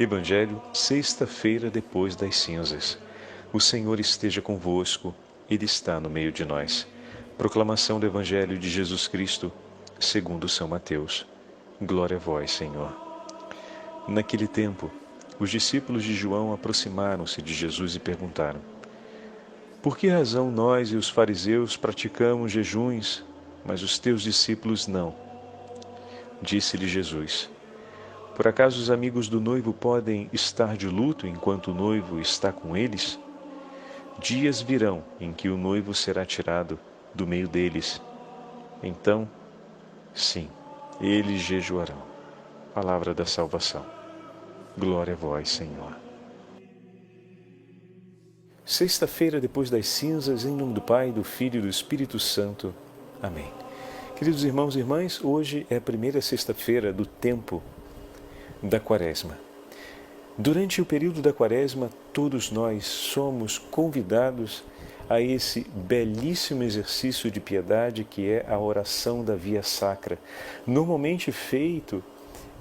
Evangelho, sexta-feira depois das cinzas. O Senhor esteja convosco, Ele está no meio de nós. Proclamação do Evangelho de Jesus Cristo, segundo São Mateus. Glória a vós, Senhor. Naquele tempo, os discípulos de João aproximaram-se de Jesus e perguntaram: Por que razão nós e os fariseus praticamos jejuns, mas os teus discípulos não? Disse-lhe Jesus: Por acaso os amigos do noivo podem estar de luto enquanto o noivo está com eles? Dias virão em que o noivo será tirado do meio deles. Então, sim, eles jejuarão. Palavra da salvação. Glória a vós, Senhor. Sexta-feira depois das cinzas, em nome do Pai, do Filho e do Espírito Santo. Amém. Queridos irmãos e irmãs, hoje é a primeira sexta-feira do tempo da Quaresma. Durante o período da Quaresma, todos nós somos convidados a esse belíssimo exercício de piedade que é a oração da Via Sacra, normalmente feito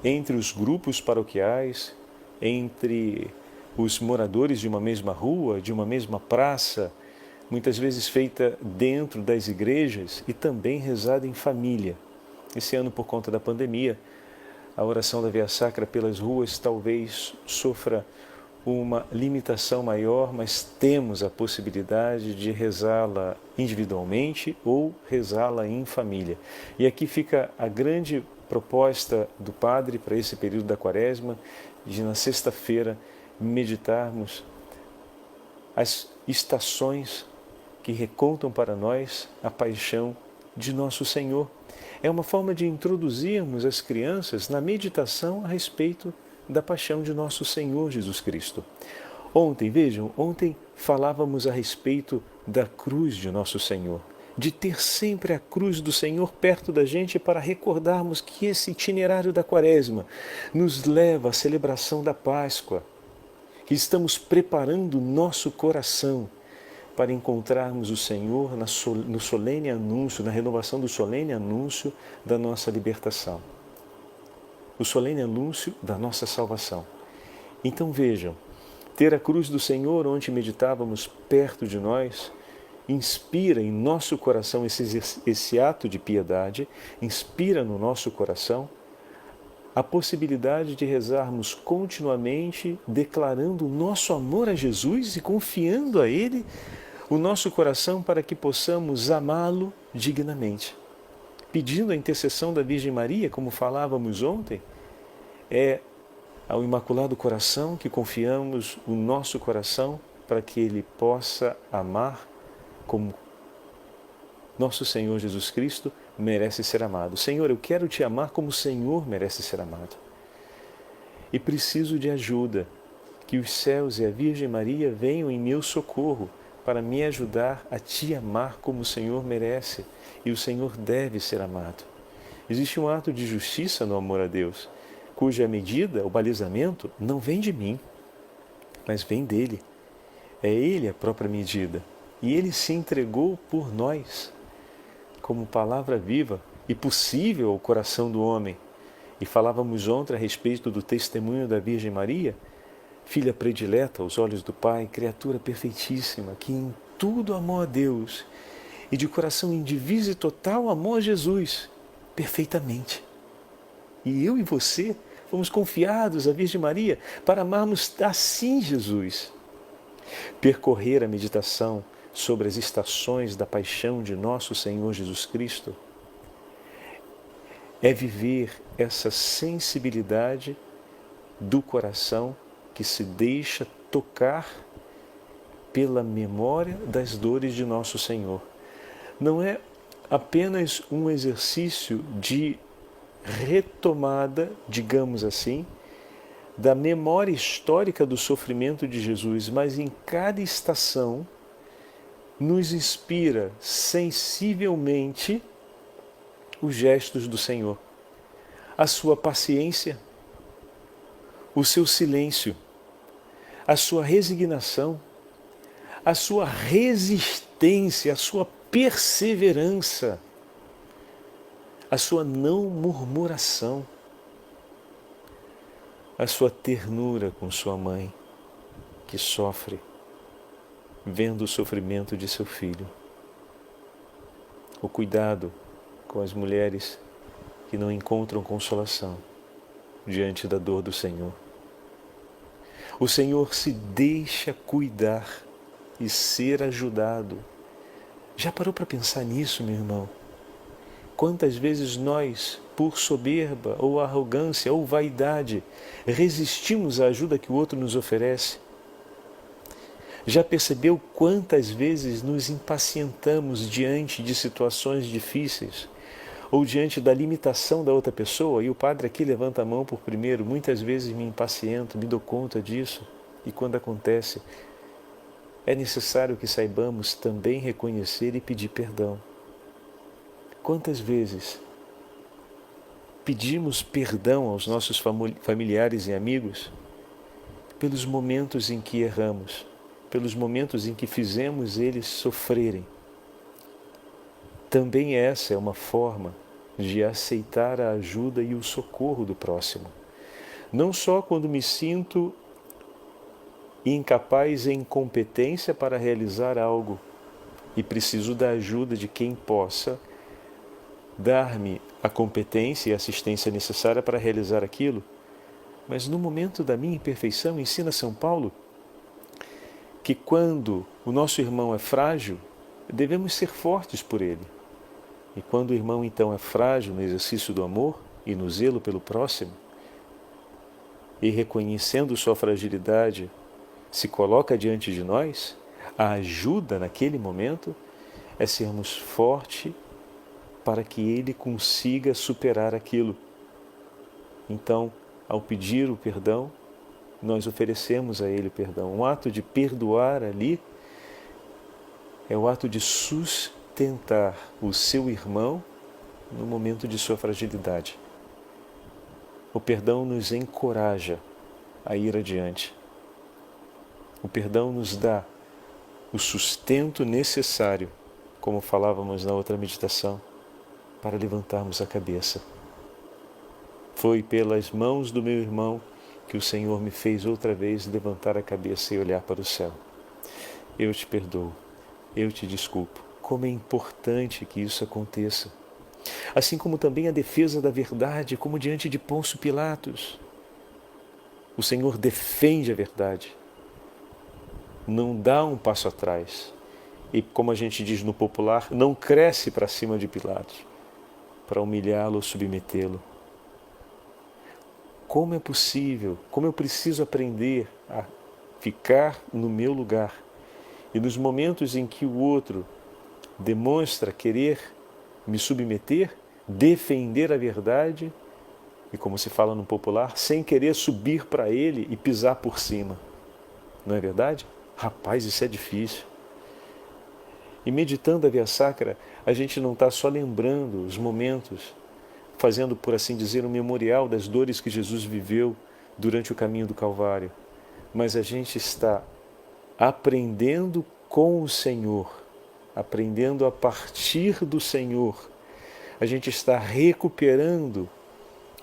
entre os grupos paroquiais, entre os moradores de uma mesma rua, de uma mesma praça, muitas vezes feita dentro das igrejas e também rezada em família. Esse ano, por conta da pandemia, a oração da Via Sacra pelas ruas talvez sofra uma limitação maior, mas temos a possibilidade de rezá-la individualmente ou rezá-la em família. E aqui fica a grande proposta do Padre para esse período da Quaresma, de na sexta-feira meditarmos as estações que recontam para nós a paixão de nosso Senhor. É uma forma de introduzirmos as crianças na meditação a respeito da paixão de nosso Senhor Jesus Cristo. Ontem falávamos a respeito da cruz de nosso Senhor, de ter sempre a cruz do Senhor perto da gente para recordarmos que esse itinerário da Quaresma nos leva à celebração da Páscoa, que estamos preparando nosso coração para encontrarmos o Senhor no solene anúncio, na renovação do solene anúncio da nossa libertação, o solene anúncio da nossa salvação. Então vejam, ter a cruz do Senhor, onde meditávamos perto de nós, inspira em nosso coração esse ato de piedade, inspira no nosso coração a possibilidade de rezarmos continuamente, declarando o nosso amor a Jesus e confiando a Ele o nosso coração para que possamos amá-lo dignamente. Pedindo a intercessão da Virgem Maria, como falávamos ontem, é ao Imaculado Coração que confiamos o nosso coração para que Ele possa amar como nosso Senhor Jesus Cristo merece ser amado. Senhor, eu quero te amar como o Senhor merece ser amado. E preciso de ajuda, que os céus e a Virgem Maria venham em meu socorro para me ajudar a te amar como o Senhor merece e o Senhor deve ser amado. Existe um ato de justiça no amor a Deus, cuja medida, o balizamento, não vem de mim, mas vem dele. É Ele a própria medida. E Ele se entregou por nós, como palavra viva e possível ao coração do homem. E falávamos ontem a respeito do testemunho da Virgem Maria, filha predileta aos olhos do Pai, criatura perfeitíssima, que em tudo amou a Deus e de coração indiviso e total amou a Jesus, perfeitamente. E eu e você fomos confiados à Virgem Maria para amarmos assim Jesus. Percorrer a meditação sobre as estações da paixão de nosso Senhor Jesus Cristo é viver essa sensibilidade do coração que se deixa tocar pela memória das dores de nosso Senhor. Não é apenas um exercício de retomada, digamos assim, da memória histórica do sofrimento de Jesus, mas em cada estação nos inspira sensivelmente os gestos do Senhor, a sua paciência, o seu silêncio, a sua resignação, a sua resistência, a sua perseverança, a sua não murmuração. a sua ternura com sua mãe, que sofre vendo o sofrimento de seu filho. O cuidado com as mulheres que não encontram consolação diante da dor do Senhor. O Senhor se deixa cuidar e ser ajudado. Já parou para pensar nisso, meu irmão? Quantas vezes nós, por soberba ou arrogância ou vaidade, resistimos à ajuda que o outro nos oferece? Já percebeu quantas vezes nos impacientamos diante de situações difíceis ou diante da limitação da outra pessoa? E o padre aqui levanta a mão por primeiro. Muitas vezes me impaciento, me dou conta disso. E quando acontece, é necessário que saibamos também reconhecer e pedir perdão. Quantas vezes pedimos perdão aos nossos familiares e amigos pelos momentos em que erramos, pelos momentos em que fizemos eles sofrerem? Também essa é uma forma de aceitar a ajuda e o socorro do próximo. Não só quando me sinto incapaz e incompetência para realizar algo e preciso da ajuda de quem possa dar-me a competência e assistência necessária para realizar aquilo, mas no momento da minha imperfeição, ensina São Paulo que quando o nosso irmão é frágil, devemos ser fortes por ele. E quando o irmão então é frágil no exercício do amor e no zelo pelo próximo, e reconhecendo sua fragilidade, se coloca diante de nós, a ajuda naquele momento é sermos fortes para que ele consiga superar aquilo. Então, ao pedir o perdão, nós oferecemos a ele perdão. Um ato de perdoar ali é o ato de sustentar o seu irmão no momento de sua fragilidade. O perdão nos encoraja a ir adiante. O perdão nos dá o sustento necessário, como falávamos na outra meditação, para levantarmos a cabeça. Foi pelas mãos do meu irmão que o Senhor me fez outra vez levantar a cabeça e olhar para o céu. Eu te perdoo, eu te desculpo. Como é importante que isso aconteça. Assim como também a defesa da verdade, como diante de Pôncio Pilatos. O Senhor defende a verdade, não dá um passo atrás. E como a gente diz no popular, não cresce para cima de Pilatos, para humilhá-lo ou submetê-lo. Como é possível, como eu preciso aprender a ficar no meu lugar e nos momentos em que o outro demonstra querer me submeter, defender a verdade e, como se fala no popular, sem querer subir para ele e pisar por cima. Não é verdade? Rapaz, isso é difícil. E meditando a Via Sacra, a gente não está só lembrando os momentos, fazendo, por assim dizer, um memorial das dores que Jesus viveu durante o caminho do Calvário, mas a gente está aprendendo com o Senhor, aprendendo a partir do Senhor. A gente está recuperando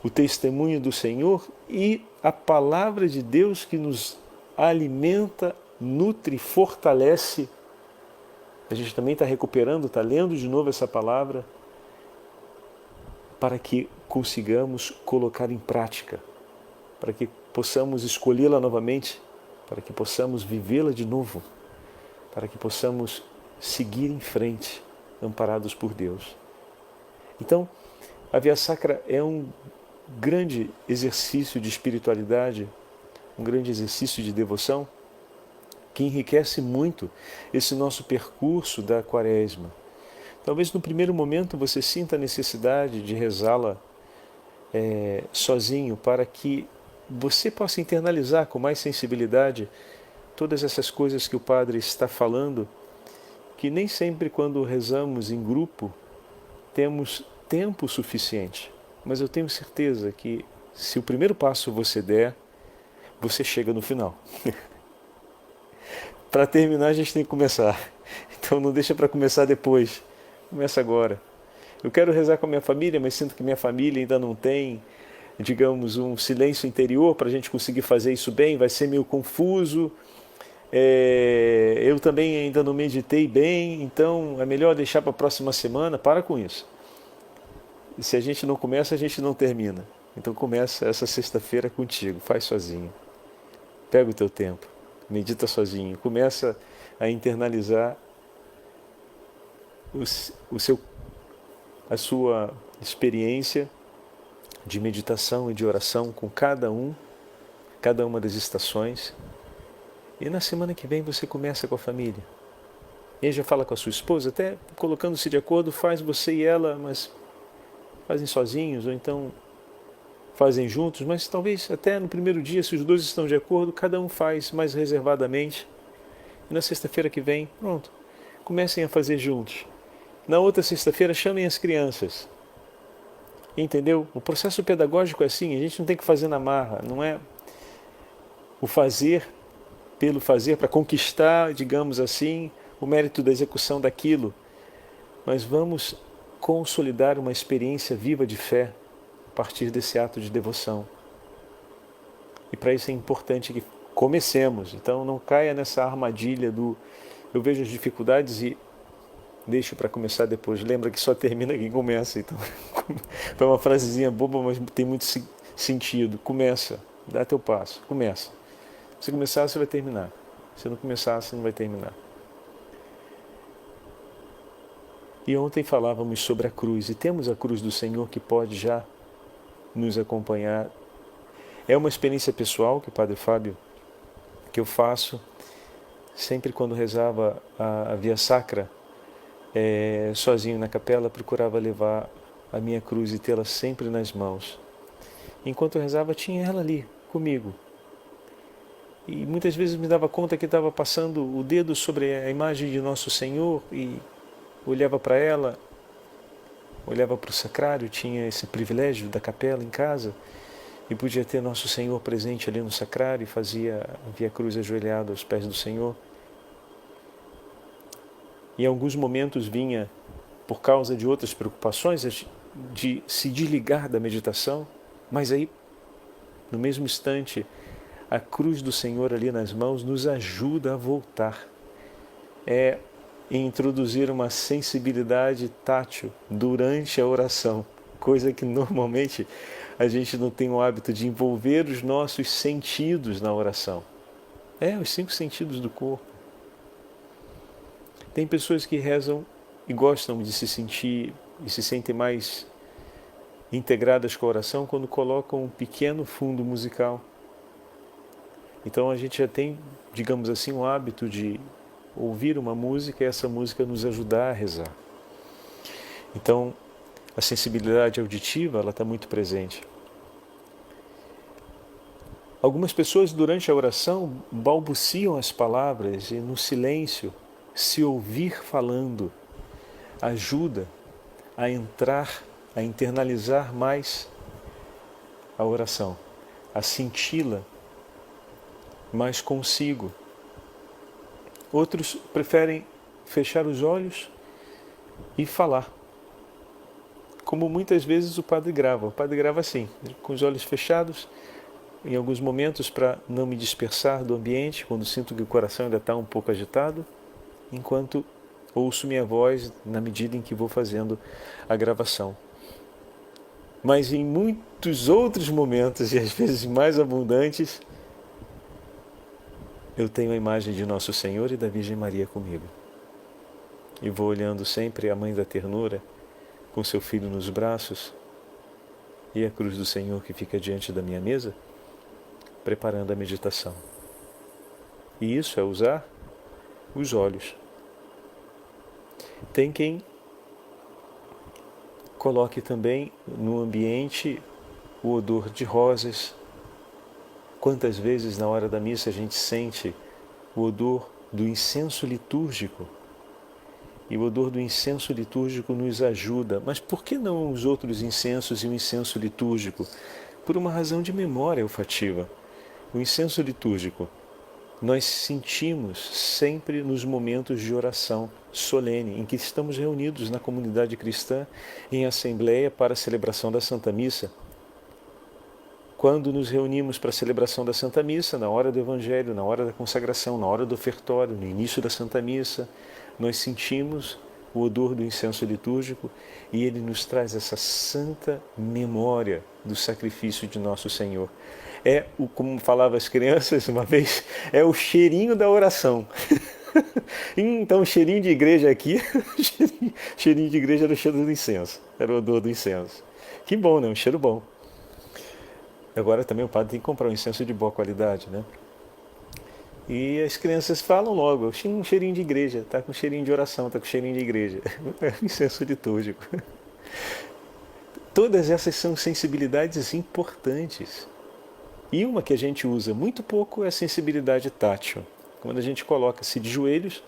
o testemunho do Senhor e a palavra de Deus que nos alimenta, nutre, fortalece. A gente também está recuperando, está lendo de novo essa palavra para que consigamos colocar em prática, para que possamos escolhê-la novamente, para que possamos vivê-la de novo, para que possamos seguir em frente, amparados por Deus. Então, a Via Sacra é um grande exercício de espiritualidade, um grande exercício de devoção, que enriquece muito esse nosso percurso da Quaresma. Talvez no primeiro momento você sinta a necessidade de rezá-la sozinho, para que você possa internalizar com mais sensibilidade todas essas coisas que o Padre está falando, que nem sempre quando rezamos em grupo temos tempo suficiente. Mas eu tenho certeza que se o primeiro passo você der, você chega no final. Para terminar, a gente tem que começar. Então não deixa para começar depois. Começa agora. Eu quero rezar com a minha família, mas sinto que minha família ainda não tem digamos, um silêncio interior para a gente conseguir fazer isso bem, vai ser meio confuso. Eu também ainda não meditei bem, então é melhor deixar para a próxima semana. Para com isso. E se a gente não começa, a gente não termina. Então começa essa sexta-feira contigo, faz sozinho. Pega o teu tempo, medita sozinho, começa a internalizar a sua experiência de meditação e de oração com cada uma das estações. E na semana que vem você começa com a família. E aí já fala com a sua esposa, até colocando-se de acordo, faz você e ela, mas fazem sozinhos, ou então fazem juntos, mas talvez até no primeiro dia, se os dois estão de acordo, cada um faz mais reservadamente. E na sexta-feira que vem, pronto, comecem a fazer juntos. Na outra sexta-feira, chamem as crianças. Entendeu? O processo pedagógico é assim, a gente não tem que fazer na marra, não é o fazer pelo fazer para conquistar, digamos assim, o mérito da execução daquilo, mas vamos consolidar uma experiência viva de fé a partir desse ato de devoção. E para isso é importante que comecemos, então não caia nessa armadilha do eu vejo as dificuldades e deixo para começar depois. Lembra que só termina quem começa. Então, foi uma frasezinha boba, mas tem muito sentido. Começa, dá teu passo, começa. Se começar, você vai terminar. Se não começar, você não vai terminar. E ontem falávamos sobre a cruz, e temos a cruz do Senhor que pode já nos acompanhar. É uma experiência pessoal que o Padre Fábio, que eu faço sempre quando rezava a Via Sacra, sozinho na capela, procurava levar a minha cruz e tê-la sempre nas mãos. Enquanto eu rezava, tinha ela ali, comigo. E muitas vezes me dava conta que estava passando o dedo sobre a imagem de Nosso Senhor e olhava para ela, olhava para o sacrário, tinha esse privilégio da capela em casa e podia ter Nosso Senhor presente ali no sacrário e fazia a Via Cruz ajoelhado aos pés do Senhor. Em alguns momentos vinha, por causa de outras preocupações, de se desligar da meditação, mas aí, no mesmo instante, a cruz do Senhor ali nas mãos nos ajuda a voltar. É introduzir uma sensibilidade tátil durante a oração, coisa que normalmente a gente não tem o hábito de envolver os nossos sentidos na oração. Os 5 sentidos do corpo. Tem pessoas que rezam e gostam de se sentir e se sentem mais integradas com a oração quando colocam um pequeno fundo musical. Então a gente já tem, digamos assim, um hábito de ouvir uma música e essa música nos ajudar a rezar. Então a sensibilidade auditiva ela está muito presente. Algumas pessoas durante a oração balbuciam as palavras e no silêncio se ouvir falando ajuda a entrar, a internalizar mais a oração, a senti-la mais consigo. Outros preferem fechar os olhos e falar. Como muitas vezes o padre grava. O padre grava assim, com os olhos fechados, em alguns momentos para não me dispersar do ambiente, quando sinto que o coração ainda está um pouco agitado, enquanto ouço minha voz na medida em que vou fazendo a gravação. Mas em muitos outros momentos, e às vezes mais abundantes, eu tenho a imagem de Nosso Senhor e da Virgem Maria comigo. E vou olhando sempre a Mãe da Ternura, com seu filho nos braços, e a cruz do Senhor que fica diante da minha mesa, preparando a meditação. E isso é usar os olhos. Tem quem coloque também no ambiente o odor de rosas. Quantas vezes na hora da missa a gente sente o odor do incenso litúrgico? E o odor do incenso litúrgico nos ajuda. Mas por que não os outros incensos e o incenso litúrgico? Por uma razão de memória olfativa. O incenso litúrgico nós sentimos sempre nos momentos de oração solene, em que estamos reunidos na comunidade cristã em assembleia para a celebração da Santa Missa. quando nos reunimos para a celebração da Santa Missa, na hora do Evangelho, na hora da consagração, na hora do ofertório, no início da Santa Missa, nós sentimos o odor do incenso litúrgico e ele nos traz essa santa memória do sacrifício de nosso Senhor. Como falavam as crianças uma vez, é o cheirinho da oração. Então, o cheirinho de igreja aqui, cheirinho de igreja era o cheiro do incenso, era o odor do incenso. Que bom, né? Um cheiro bom. Agora também o padre tem que comprar um incenso de boa qualidade, né? E as crianças falam logo, um cheirinho de igreja, tá com cheirinho de oração, tá com cheirinho de igreja. É um incenso litúrgico. Todas essas são sensibilidades importantes. E uma que a gente usa muito pouco é a sensibilidade tátil. Quando a gente coloca-se de joelhos,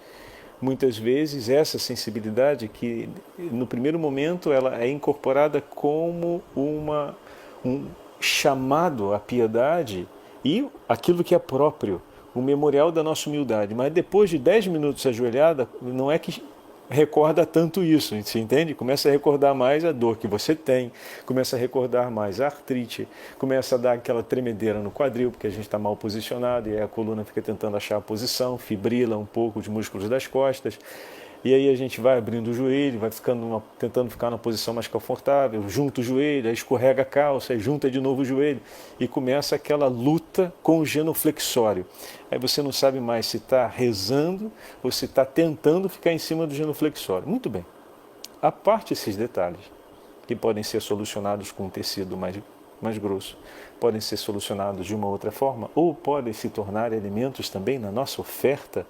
muitas vezes essa sensibilidade, que no primeiro momento ela é incorporada como um chamado à piedade e aquilo que é próprio, o memorial da nossa humildade. Mas depois de 10 minutos ajoelhada, não é que recorda tanto isso, você entende? Começa a recordar mais a dor que você tem, começa a recordar mais a artrite, começa a dar aquela tremedeira no quadril, porque a gente está mal posicionado, e aí a coluna fica tentando achar a posição, fibrila um pouco os músculos das costas, e aí a gente vai abrindo o joelho, vai tentando ficar na posição mais confortável, junta o joelho, aí escorrega a calça, aí junta de novo o joelho, e começa aquela luta com o genuflexório. Aí você não sabe mais se está rezando ou se está tentando ficar em cima do genuflexório. Muito bem. A parte esses detalhes, que podem ser solucionados com um tecido mais grosso, podem ser solucionados de uma outra forma, ou podem se tornar elementos também na nossa oferta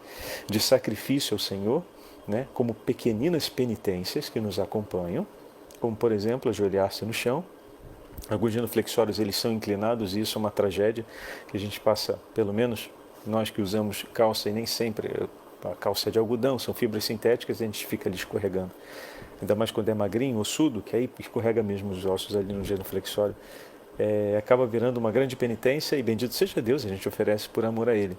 de sacrifício ao Senhor, né, como pequeninas penitências que nos acompanham, como, por exemplo, ajoelhar-se no chão. Alguns genuflexórios eles são inclinados, e isso é uma tragédia que a gente passa, pelo menos nós que usamos calça, e nem sempre a calça é de algodão, são fibras sintéticas, e a gente fica ali escorregando. Ainda mais quando é magrinho, ossudo, que aí escorrega mesmo os ossos ali no genuflexório. Acaba virando uma grande penitência, e bendito seja Deus, a gente oferece por amor a Ele.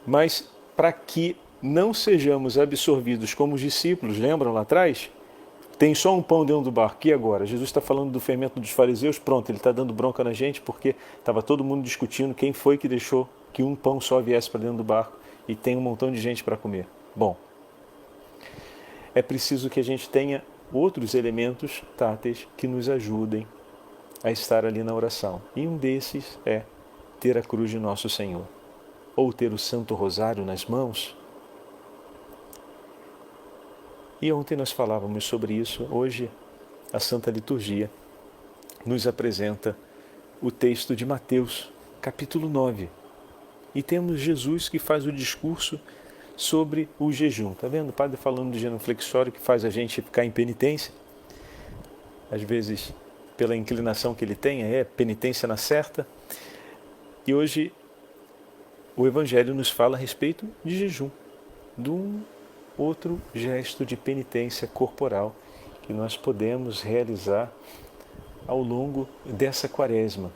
Mas para que não sejamos absorvidos como os discípulos, lembram lá atrás? Tem só um pão dentro do barco. E agora? Jesus está falando do fermento dos fariseus. Pronto, ele está dando bronca na gente porque estava todo mundo discutindo quem foi que deixou que um pão só viesse para dentro do barco e tem um montão de gente para comer. Bom, é preciso que a gente tenha outros elementos táteis que nos ajudem a estar ali na oração. E um desses é ter a cruz de Nosso Senhor, ou ter o Santo Rosário nas mãos. E ontem nós falávamos sobre isso. Hoje a Santa Liturgia nos apresenta o texto de Mateus, capítulo 9. E temos Jesus que faz o discurso sobre o jejum. Está vendo? O padre falando de genuflexório, que faz a gente ficar em penitência. Às vezes, pela inclinação que ele tem, é penitência na certa. E hoje o Evangelho nos fala a respeito de jejum, de um outro gesto de penitência corporal que nós podemos realizar ao longo dessa quaresma.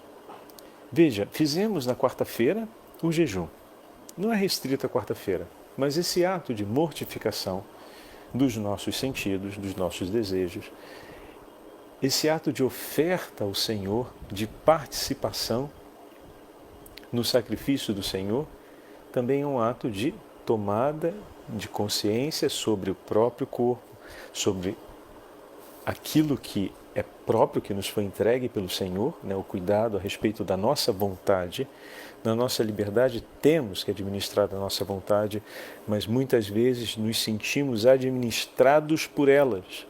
Veja, fizemos na quarta-feira o jejum. Não é restrito à quarta-feira, mas esse ato de mortificação dos nossos sentidos, dos nossos desejos, esse ato de oferta ao Senhor, de participação no sacrifício do Senhor, também é um ato de tomada de consciência sobre o próprio corpo, sobre aquilo que é próprio, que nos foi entregue pelo Senhor, né, o cuidado a respeito da nossa vontade. Na nossa liberdade temos que administrar a nossa vontade, mas muitas vezes nos sentimos administrados por elas.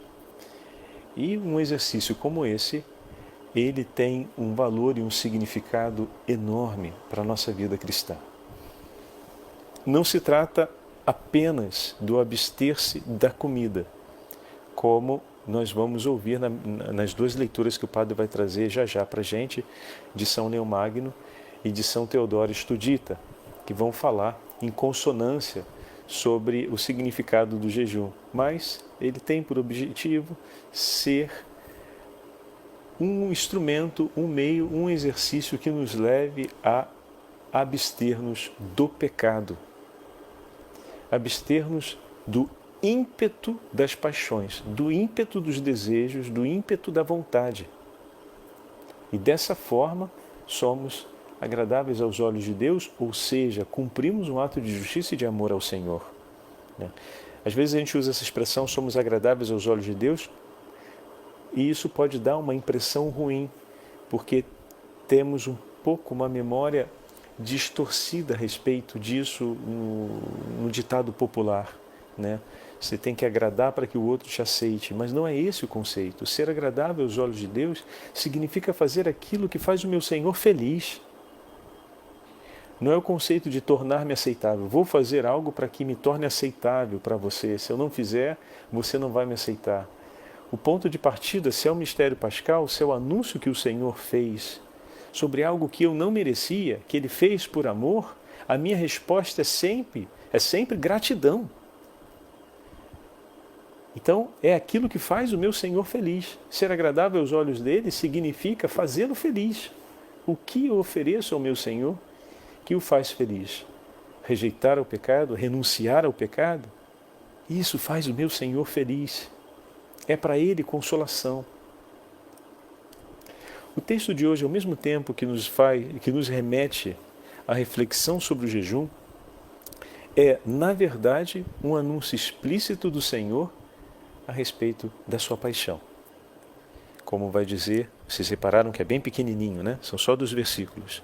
E um exercício como esse, ele tem um valor e um significado enorme para a nossa vida cristã. Não se trata apenas do abster-se da comida, como nós vamos ouvir nas duas leituras que o padre vai trazer já para a gente, de São Leomagno e de São Teodoro Estudita, que vão falar em consonância sobre o significado do jejum. Mas ele tem por objetivo ser um instrumento, um meio, um exercício que nos leve a abster-nos do pecado, abster-nos do ímpeto das paixões, do ímpeto dos desejos, do ímpeto da vontade. E dessa forma, somos agradáveis aos olhos de Deus, ou seja, cumprimos um ato de justiça e de amor ao Senhor. Às vezes a gente usa essa expressão, somos agradáveis aos olhos de Deus, e isso pode dar uma impressão ruim, porque temos um pouco uma memória distorcida a respeito disso no ditado popular, né? Você tem que agradar para que o outro te aceite, mas não é esse o conceito. Ser agradável aos olhos de Deus significa fazer aquilo que faz o meu Senhor feliz. Não é o conceito de tornar-me aceitável. Vou fazer algo para que me torne aceitável para você. Se eu não fizer, você não vai me aceitar. O ponto de partida, se é o mistério pascal, se é o anúncio que o Senhor fez sobre algo que eu não merecia, que Ele fez por amor, a minha resposta é sempre gratidão. Então, é aquilo que faz o meu Senhor feliz. Ser agradável aos olhos dele significa fazê-lo feliz. O que eu ofereço ao meu Senhor que o faz feliz? Rejeitar o pecado, renunciar ao pecado? Isso faz o meu Senhor feliz. É para ele consolação. O texto de hoje, ao mesmo tempo que nos remete à reflexão sobre o jejum, é, na verdade, um anúncio explícito do Senhor a respeito da sua paixão. Como vai dizer, vocês repararam que é bem pequenininho, né? São só 2 versículos.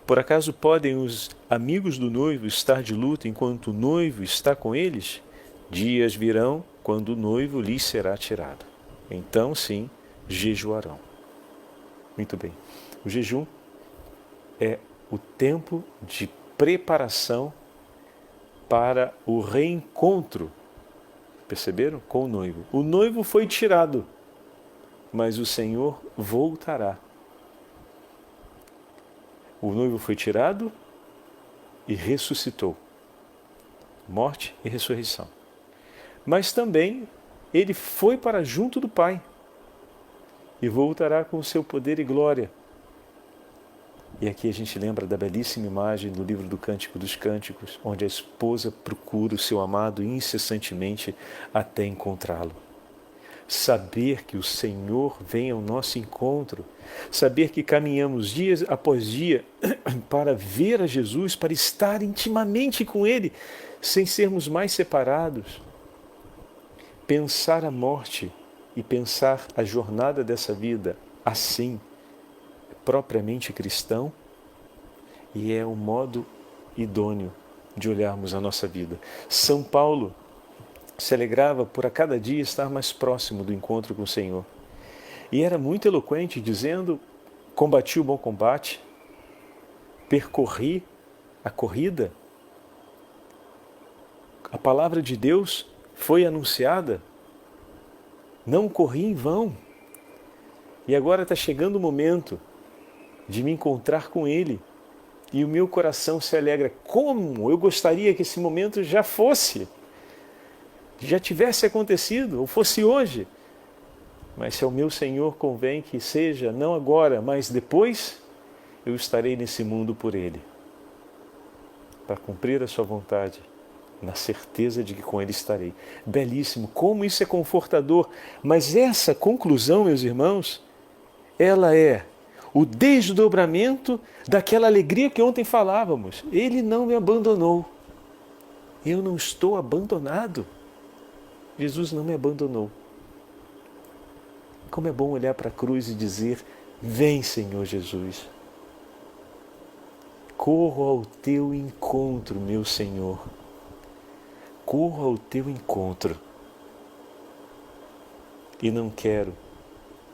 Por acaso podem os amigos do noivo estar de luto enquanto o noivo está com eles? Dias virão quando o noivo lhes será tirado. Então, sim, jejuarão. Muito bem. O jejum é o tempo de preparação para o reencontro. Perceberam? Com o noivo. O noivo foi tirado, mas o Senhor voltará. O noivo foi tirado e ressuscitou. Morte e ressurreição. Mas também ele foi para junto do Pai e voltará com o seu poder e glória. E aqui a gente lembra da belíssima imagem do livro do Cântico dos Cânticos, onde a esposa procura o seu amado incessantemente até encontrá-lo. Saber que o Senhor vem ao nosso encontro, saber que caminhamos dia após dia para ver a Jesus, para estar intimamente com Ele, sem sermos mais separados. Pensar a morte e pensar a jornada dessa vida assim, propriamente cristão, e é o modo idôneo de olharmos a nossa vida. São Paulo se alegrava por a cada dia estar mais próximo do encontro com o Senhor. E era muito eloquente, dizendo: combati o bom combate, percorri a corrida, a palavra de Deus foi anunciada, não corri em vão. E agora está chegando o momento de me encontrar com Ele. E o meu coração se alegra. Como eu gostaria que esse momento já tivesse acontecido, ou fosse hoje. Mas se ao meu Senhor convém que seja, não agora, mas depois, eu estarei nesse mundo por Ele, para cumprir a sua vontade, na certeza de que com Ele estarei. Belíssimo, como isso é confortador. Mas essa conclusão, meus irmãos, ela é o desdobramento daquela alegria que ontem falávamos. Ele não me abandonou. Eu não estou abandonado. Jesus não me abandonou. Como é bom olhar para a cruz e dizer: vem, Senhor Jesus. Corro ao teu encontro, meu Senhor. Corro ao teu encontro. E não quero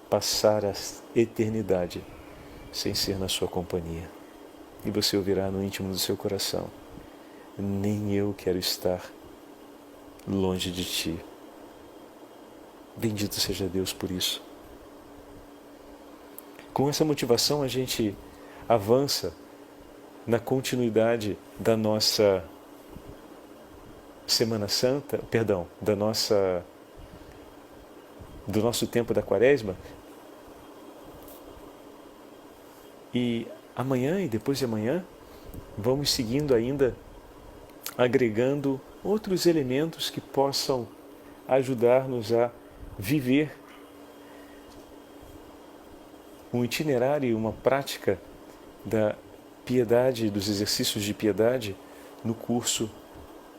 passar a eternidade sem ser na sua companhia. E você ouvirá no íntimo do seu coração: nem eu quero estar longe de ti. Bendito seja Deus por isso. Com essa motivação a gente avança na continuidade da nossa Semana Santa, do nosso tempo da Quaresma. E amanhã e depois de amanhã vamos seguindo ainda, agregando outros elementos que possam ajudar-nos a viver um itinerário e uma prática da piedade, dos exercícios de piedade no curso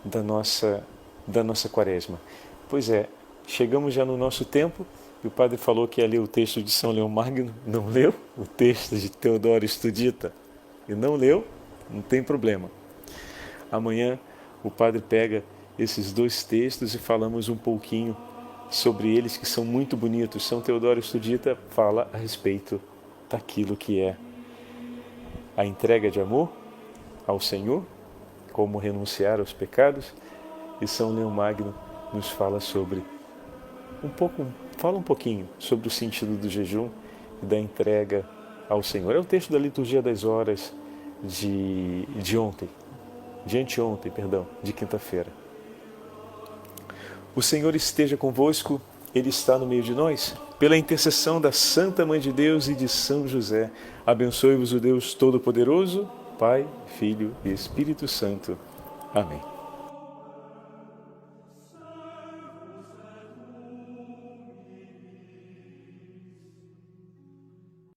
da nossa quaresma. Pois é, chegamos já no nosso tempo e o padre falou que ia ler o texto de São Leão Magno, não leu o texto de Teodoro Estudita e não leu, não tem problema. Amanhã o padre pega esses dois textos e falamos um pouquinho sobre eles, que são muito bonitos. São Teodoro Estudita fala a respeito daquilo que é a entrega de amor ao Senhor, como renunciar aos pecados, e São Leão Magno nos fala sobre fala um pouquinho sobre o sentido do jejum e da entrega ao Senhor. É o texto da liturgia das horas de anteontem, de quinta-feira. O Senhor esteja convosco, Ele está no meio de nós. Pela intercessão da Santa Mãe de Deus e de São José, abençoe-vos o Deus Todo-Poderoso, Pai, Filho e Espírito Santo. Amém.